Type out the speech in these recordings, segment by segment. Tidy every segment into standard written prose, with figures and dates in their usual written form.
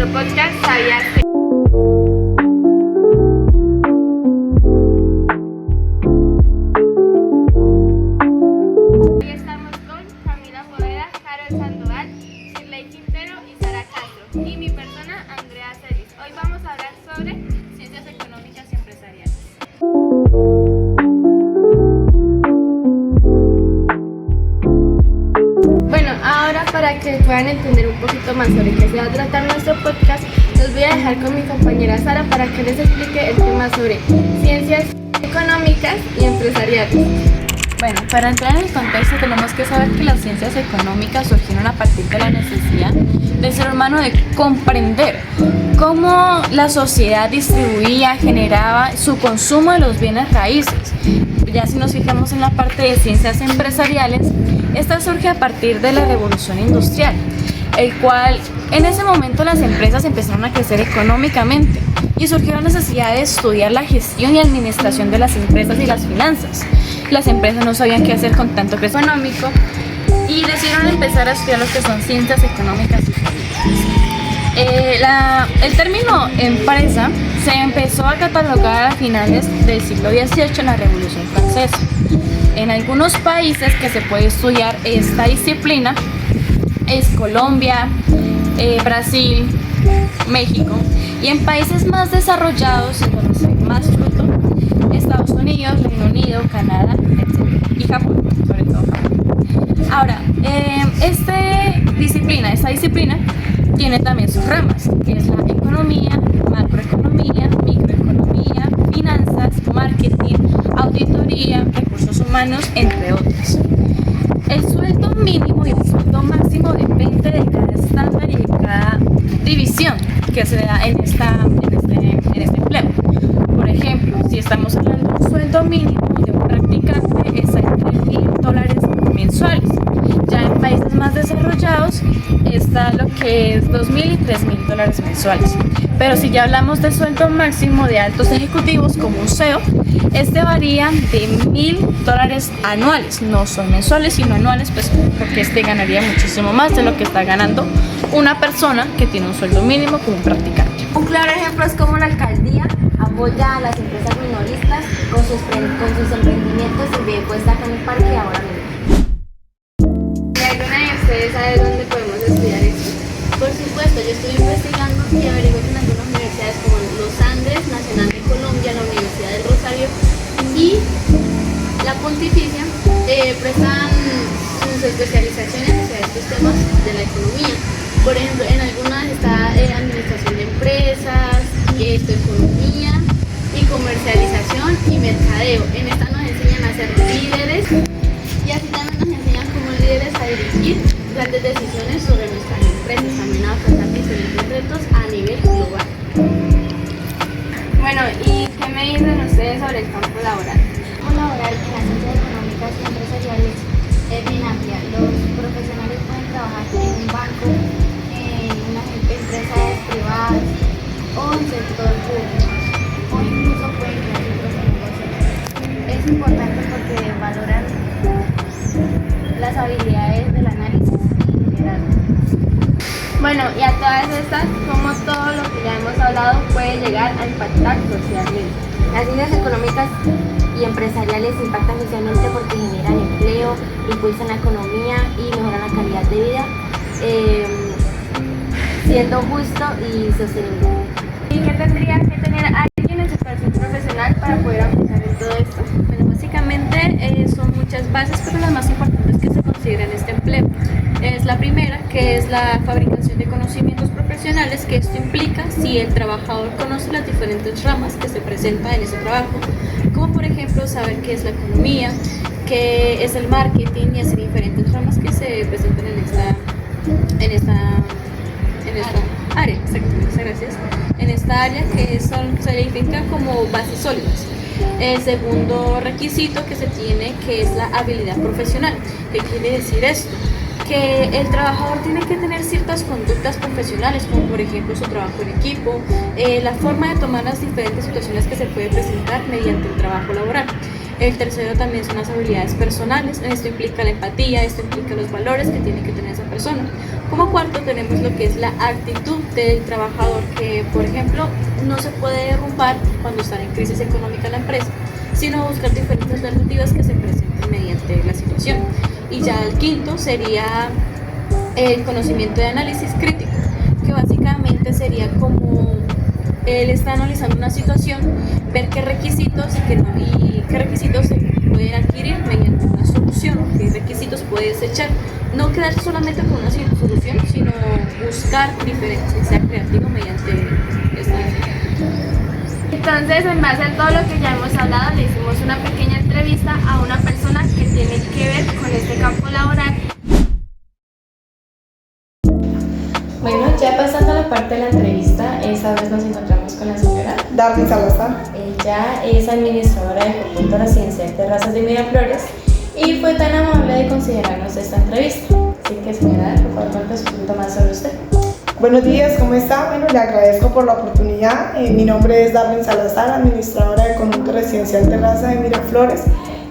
nuestro podcast ¿Sabías que? Hoy estamos con Camila Poveda, Carol Sandoval, Shirley Quintero y Sara Castro y mi persona Andrea Celis. Hoy vamos a hablar sobre ciencias económicas y empresariales. Bueno, ahora para que puedan entender un poquito más sobre qué se va a tratar nuestro podcast, los voy a dejar con mi compañera Sara para que les explique el tema sobre ciencias económicas y empresariales. Bueno, para entrar en el contexto tenemos que saber que las ciencias económicas surgieron a partir de la necesidad del ser humano de comprender cómo la sociedad distribuía, generaba su consumo de los bienes raíces. Ya si nos fijamos en la parte de ciencias empresariales, esta surge a partir de la revolución industrial, el cual en ese momento las empresas empezaron a crecer económicamente y surgió la necesidad de estudiar la gestión y administración de las empresas y las finanzas. Las empresas no sabían qué hacer con tanto crecimiento económico y decidieron empezar a estudiar lo que son ciencias económicas y políticas. El término empresa se empezó a catalogar a finales del siglo XVIII en la Revolución Francesa. En algunos países que se puede estudiar esta disciplina es Colombia, Brasil, México, y en países más desarrollados, donde se ve más fruto, Estados Unidos, Reino Unido, Canadá, etc. Y Japón, sobre todo Japón. Ahora, esta disciplina tiene también sus ramas, que es la economía, macroeconomía, microeconomía, finanzas, marketing, auditoría, recursos humanos, entre otras. El sueldo mínimo y el sueldo máximo depende de cada estándar y de cada división que se da en este empleo. Por ejemplo, si estamos hablando de un sueldo mínimo de un practicante es entre $1,000 mensuales. Ya en países más desarrollados está lo que es $2,000 y $3,000 mensuales. Pero si ya hablamos de sueldo máximo de altos ejecutivos como un CEO, este varía de $1,000 anuales, no son mensuales sino anuales, pues porque ganaría muchísimo más de lo que está ganando una persona que tiene un sueldo mínimo como un practicante. Un claro ejemplo es cómo la alcaldía apoya a las empresas minoristas con sus emprendimientos y ve puesta acá en el parque ahora mismo. ¿Y alguna de ustedes sabe dónde podemos estudiar esto? Por supuesto, yo estuve investigando y averigué que en algunas universidades como los Andes, Nacional de Colombia, la Universidad del Rosario y la Pontificia prestan sus especializaciones hacia estos temas de la economía. Por ejemplo, en algunas está administración de empresas, economía y comercialización y mercadeo. En esta nos enseñan a ser líderes y así también nos enseñan como líderes a dirigir grandes decisiones sobre nuestras empresas, también a afrontar diferentes retos a nivel global. Bueno, ¿y qué me dicen ustedes sobre el campo laboral? El campo laboral en las ciencias económicas y empresariales es bien amplia. Los profesionales pueden trabajar en un banco, en unas empresas privadas o en sector público, o incluso pueden crear sus propios negocios. Es importante porque valoran las habilidades del análisis y liderazgo. Bueno, y a todas estas, como todo lo que ya hemos hablado puede llegar a impactar socialmente. Las ciencias económicas y empresariales impactan socialmente porque generan empleo, impulsan la economía y mejoran la calidad de vida, siendo justo y sostenible. ¿Y qué tendría que tener alguien en su perfil profesional para poder avanzar en todo esto? Bueno, básicamente son muchas bases, pero las más importantes que se consideran en este empleo. Es la primera, que es la fabricación de conocimientos profesionales, que esto implica si el trabajador conoce las diferentes ramas que se presentan en ese trabajo, como por ejemplo saber qué es la economía, qué es el marketing y así diferentes ramas que se presentan en esta área. Exactamente, muchas gracias. En esta área que se identifica como bases sólidas. El segundo requisito que se tiene, que es la habilidad profesional. ¿Qué quiere decir esto? Que el trabajador tiene que tener ciertas conductas profesionales, como por ejemplo su trabajo en equipo, la forma de tomar las diferentes situaciones que se pueden presentar mediante el trabajo laboral. El tercero también son las habilidades personales. Esto implica la empatía, esto implica los valores que tiene que tener esa persona. Como cuarto tenemos lo que es la actitud del trabajador, que por ejemplo no se puede derrumbar cuando está en crisis económica la empresa, sino buscar diferentes alternativas que se presenten mediante la situación. Y ya el quinto sería el conocimiento de análisis crítico, que básicamente sería como él está analizando una situación, ver qué requisitos y qué requisitos se pueden adquirir mediante una solución, qué requisitos puede desechar. No quedarse solamente con una solución, sino buscar diferentes, sea creativo mediante esta. Entonces, en base a todo lo que ya hemos hablado, le hicimos una pequeña entrevista a una persona que tiene que ver con este campo laboral. Bueno, ya pasando a la parte de la entrevista, esta vez nos encontramos con la señora Darwin Salazar. Ella es administradora del conjunto residencial Terrazas de Miraflores y fue tan amable de considerarnos esta entrevista. Así que, señora, por favor, cuéntanos un poquito más sobre usted. Buenos días, ¿cómo está? Bueno, le agradezco por la oportunidad. Mi nombre es Darwin Salazar, administradora del conjunto residencial Terrazas de Miraflores.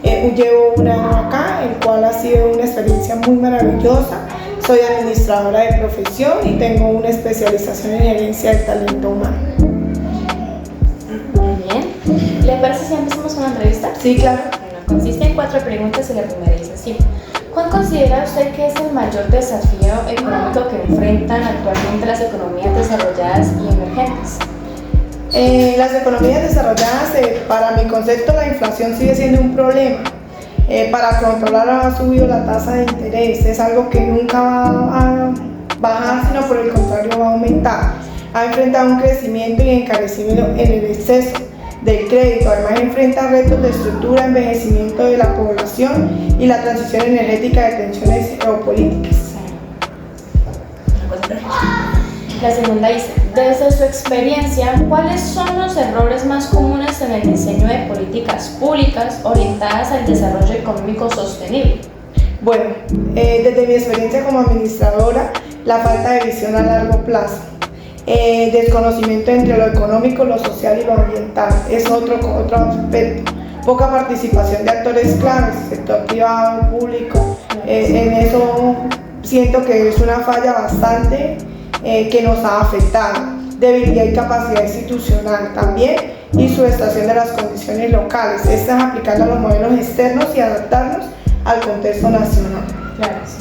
Llevo un año acá, el cual ha sido una experiencia muy maravillosa. Soy administradora de profesión y tengo una especialización en gerencia del talento humano. Muy bien. ¿Le parece si empezamos con la entrevista? Sí, claro. Bueno, consiste en 4 preguntas y la primera dice así. ¿Cuál considera usted que es el mayor desafío económico que enfrentan actualmente las economías desarrolladas y emergentes? Las economías desarrolladas, para mi concepto, la inflación sigue siendo un problema. Para controlarla ha subido la tasa de interés, es algo que nunca va a bajar, sino por el contrario va a aumentar. Ha enfrentado un crecimiento y encarecimiento en el exceso del crédito, además enfrenta retos de estructura, envejecimiento de la población y la transición energética de tensiones geopolíticas. La segunda dice, desde su experiencia, ¿cuáles son los errores más comunes en el diseño de políticas públicas orientadas al desarrollo económico sostenible? Bueno, desde mi experiencia como administradora, la falta de visión a largo plazo, desconocimiento entre lo económico, lo social y lo ambiental, es otro aspecto. Poca participación de actores claves, sector privado, público, en eso siento que es una falla bastante que nos ha afectado. Debilidad y capacidad institucional también y subestación de las condiciones locales, estas aplicando a los modelos externos y adaptarnos al contexto nacional. Claro, sí.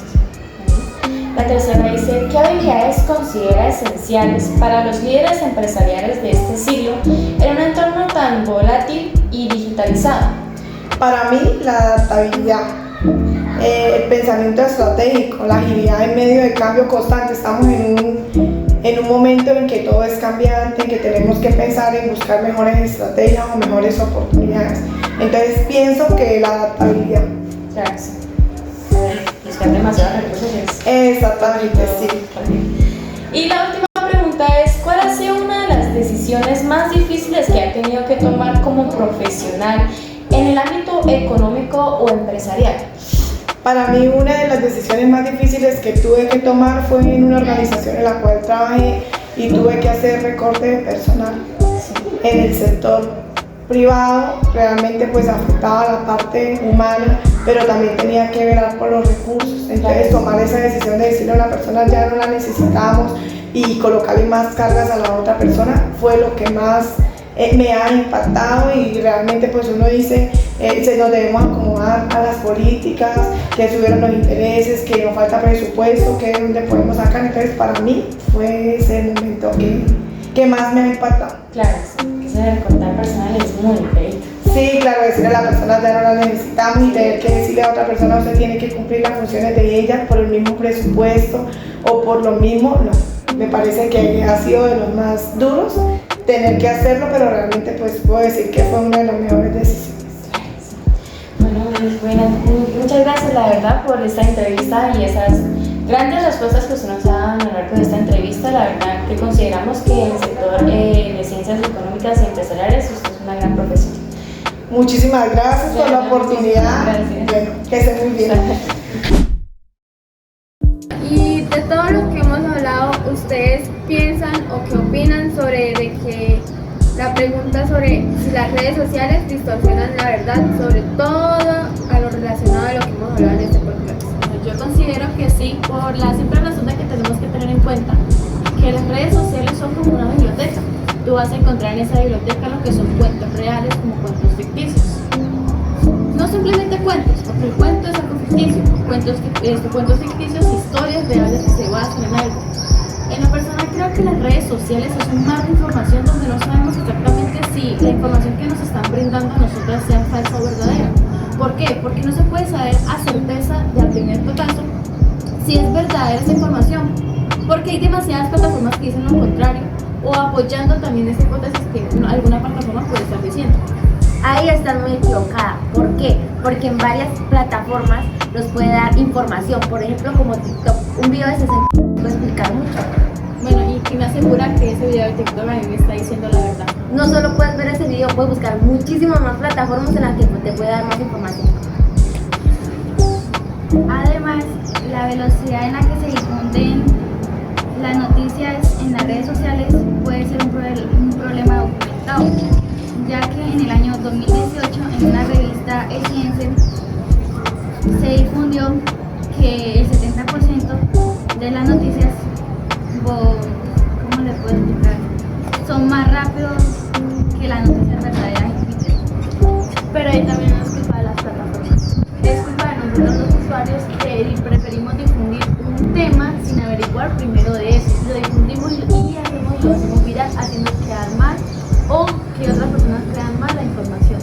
La tercera dice, ¿qué habilidades considera esenciales para los líderes empresariales de este siglo en un entorno tan volátil y digitalizado? Para mí, la adaptabilidad, el pensamiento estratégico, la agilidad en medio de cambio constante. Estamos en un momento en que todo es cambiante, en que tenemos que pensar en buscar mejores estrategias o mejores oportunidades. Entonces pienso que la adaptabilidad. Claro, sí. Buscar demasiados recursos es... Exactamente, sí. Y la última pregunta es, ¿cuál ha sido una de las decisiones más difíciles que ha tenido que tomar como profesional en el ámbito económico o empresarial? Para mí una de las decisiones más difíciles que tuve que tomar fue en una organización en la cual trabajé y tuve que hacer recorte de personal. En el sector privado realmente pues afectaba la parte humana, pero también tenía que velar por los recursos. Entonces tomar esa decisión de decirle a una persona ya no la necesitábamos y colocarle más cargas a la otra persona fue lo que más me ha impactado, y realmente pues uno dice se nos debemos acomodar a las políticas, que subieron los intereses, que nos falta presupuesto, que es donde podemos sacar. Entonces para mí fue ese momento que más me ha impactado. Claro, sí, que ese recortar personal es muy feito. Sí, claro, decirle a la persona ya no la necesitamos y tener que decirle a otra persona usted tiene que cumplir las funciones de ella por el mismo presupuesto o por lo mismo, no. Me parece que ha sido de los más duros tener que hacerlo, pero realmente pues puedo decir que fue una de las mejores decisiones. Bueno, muchas gracias la verdad por esta entrevista y esas grandes respuestas que usted nos ha dado a lo largo de esta entrevista. La verdad que consideramos que en el sector de ciencias económicas y empresariales usted es una gran profesión. Muchísimas gracias por la oportunidad. Gracias. Bueno, que esté muy bien. Y de todo lo que hemos hablado, ¿ustedes piensan o qué opinan sobre de que la pregunta sobre si las redes sociales distorsionan la verdad sobre todo a lo relacionado a lo que hemos hablado en este podcast. Yo considero que sí, por la simple razón de que tenemos que tener en cuenta que las redes sociales son como una biblioteca. Tú vas a encontrar en esa biblioteca lo que son cuentos reales como cuentos ficticios. No simplemente cuentos, porque el cuento es algo ficticio. Cuentos ficticios, historias reales que se basan en algo. En lo personal creo que las redes sociales es un mar de información donde no sabemos exactamente si la información que nos están brindando a nosotras sea falsa o verdadera. ¿Por qué? Porque no se puede saber a certeza de al primer totazo si es verdadera esa información. Porque hay demasiadas plataformas que dicen lo contrario o apoyando también esta hipótesis que alguna plataforma puede estar diciendo. Ahí están muy equivocada. ¿Por qué? Porque en varias plataformas nos puede dar información. Por ejemplo, como TikTok, un video de 60 puede explicar mucho. Bueno, y me asegura que ese video de TikTok a mí me está diciendo la verdad. No solo puedes ver ese video, puedes buscar muchísimas más plataformas en las que te puede dar más información. Además, la velocidad en la que se difunden las noticias en las redes sociales puede ser un problema documentado, ya que en el año 2018 en una revista Science se difundió que el 70% de las noticias, ¿cómo le puedo explicar?, son más rápidos que las noticias verdaderas en Twitter. Pero ahí también no es culpa de las plataformas. Es culpa de nosotros los usuarios que preferimos difundir un tema sin averiguar primero de eso. Lo difundimos y lo hacemos viral haciendo quedar mal o que otras personas crean mal la información.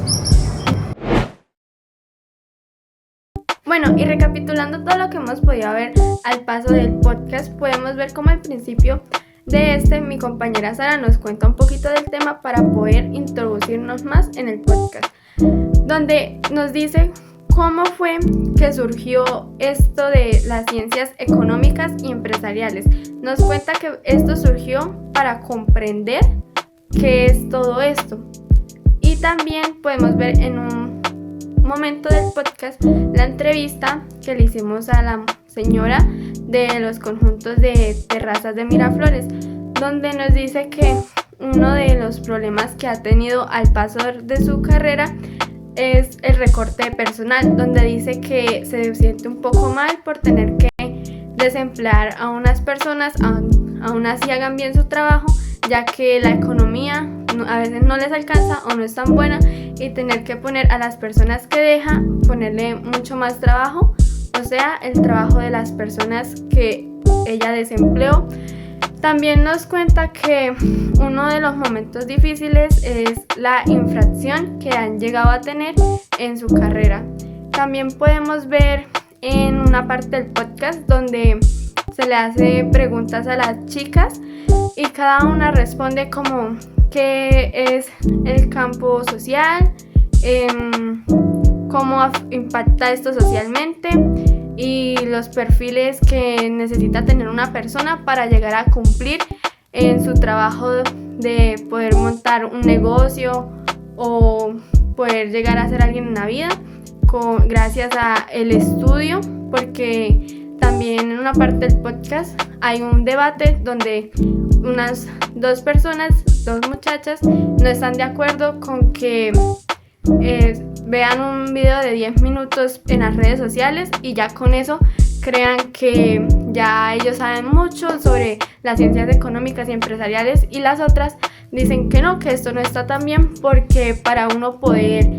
Bueno, y recapitulando todo lo que hemos podido ver al paso del podcast, podemos ver cómo al principio de mi compañera Sara nos cuenta un poquito del tema para poder introducirnos más en el podcast, donde nos dice cómo fue que surgió esto de las ciencias económicas y empresariales. Nos cuenta que esto surgió para comprender qué es todo esto. Y también podemos ver en un momento del podcast la entrevista que le hicimos a la señora de los conjuntos de terrazas de Miraflores, donde nos dice que uno de los problemas que ha tenido al paso de su carrera es el recorte de personal, donde dice que se siente un poco mal por tener que desemplear a unas personas, aún así hagan bien su trabajo, ya que la economía a veces no les alcanza o no es tan buena, y tener que poner a las personas que deja, ponerle mucho más trabajo, o sea, el trabajo de las personas que ella desempleó. También nos cuenta que uno de los momentos difíciles es la infracción que han llegado a tener en su carrera. También podemos ver en una parte del podcast donde se le hace preguntas a las chicas y cada una responde como qué es el campo social, cómo impacta esto socialmente y los perfiles que necesita tener una persona para llegar a cumplir en su trabajo de poder montar un negocio o poder llegar a ser alguien en la vida gracias a el estudio, porque también en una parte del podcast hay un debate donde unas dos muchachas no están de acuerdo con que vean un video de 10 minutos en las redes sociales y ya con eso crean que ya ellos saben mucho sobre las ciencias económicas y empresariales, y las otras dicen que no, que esto no está tan bien, porque para uno poder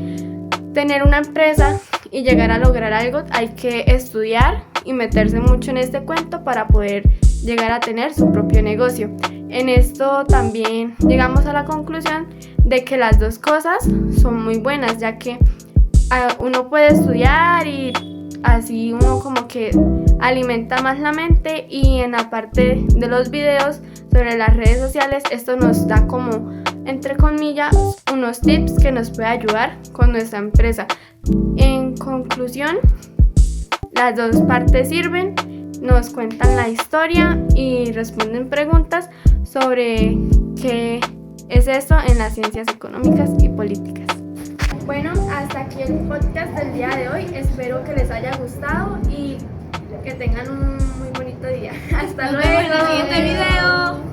tener una empresa y llegar a lograr algo hay que estudiar y meterse mucho en este cuento para poder llegar a tener su propio negocio. En esto también llegamos a la conclusión de que las dos cosas son muy buenas, ya que uno puede estudiar y así uno como que alimenta más la mente, y en la parte de los videos sobre las redes sociales esto nos da como, entre comillas, unos tips que nos puede ayudar con nuestra empresa. En conclusión, las dos partes sirven, nos cuentan la historia y responden preguntas sobre qué es esto en las ciencias económicas y políticas. Bueno, hasta aquí el podcast del día de hoy. Espero que les haya gustado y que tengan un muy bonito día. Hasta luego. Nos vemos en el siguiente video.